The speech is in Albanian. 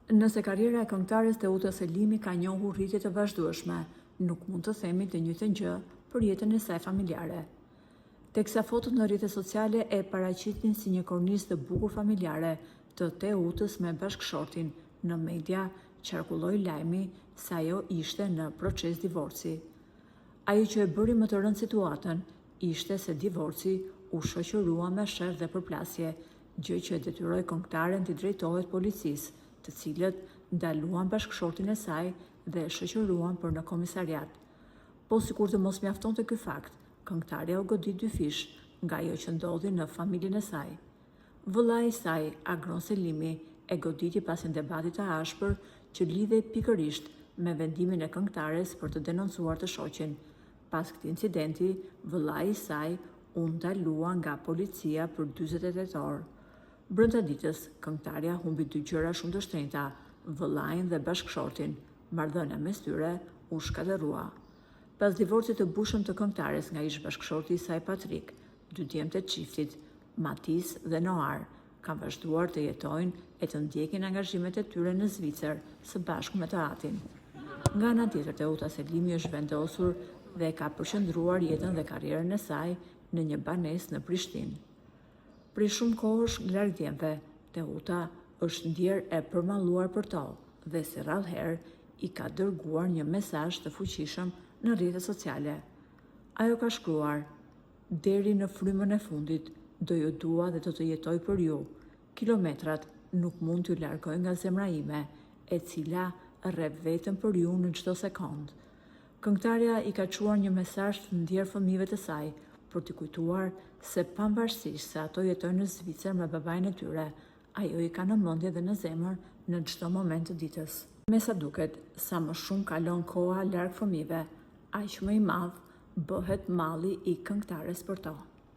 Nëse karriera e këngëtares Teuta Selimi ka njohur rritje të vazhdueshme, nuk mund të themi të njëjtën gjë për jetën e saj familjare. Teksa fotot në rrjetet sociale e paraqitin si një kornizë të bukur familjare të Teutës me bashkëshortin, në media qarkulloi lajmi se ajo ishte në proces divorci. Ajo që e bëri më të rëndë situatën ishte se divorci u shoqërua me sherr dhe përplasje, gjë që e detyroi këngëtaren të drejtohet policisë, të cilët ndaluan bashkëshortin e saj dhe e shoqëruan për në komisariat. Po sikur të mos mjaftonte ky fakt, këngëtarja u godit dy fish nga ajo që ndodhi në familjen e saj. Vëllai i saj, Agron Selimi, e goditi pas një debati të ashpër që lidhej pikërisht me vendimin e këngëtares për të denoncuar të shoqin. Pas këtij incidenti, vëllai i saj u ndalua nga policia për 48 orë. Brenda ditës, këngëtarja humbi dy gjëra shumë të shtrenjta, vëllain dhe bashkëshortin. Marrëdhënia mes tyre u shkatërrua. Pas divorcit të bushëm të këngëtares nga ish bashkëshorti i saj Patrik, dy djemtë të çiftit, Matis dhe Noar, kanë vazhduar të jetojnë e të ndjekin angazhimet e tyre në Zvicër së bashku me të atin. Nga ana tjetër, Teuta Selimi është vendosur dhe ka përqendruar jetën dhe karrierën e saj në një banesë në Prishtinë. Prej shumë kohësh larg djemve, Teuta është ndjer e përmalluar për to dhe si rrallëherë i ka dërguar një mesazh të fuqishëm në rrjetet sociale. Ajo ka shkruar: "Deri në frymën e fundit, do ju dua dhe do të jetoj për ju. Kilometrat nuk mund t'ju largoj nga zemra ime, e cila rrep vetëm për ju në çdo sekond." Këngëtarja i ka çuar një mesazh të ndjer fëmijëve të saj, për t'i kujtuar se pavarësisht se ato jetojnë në Zvicër me babain e tyre, ajo i ka në mendje dhe në zemër në çdo moment të ditës. Me sa duket, sa më shumë kalon koha larg fëmijëve, aq më i madh bëhet malli i këngëtares për to.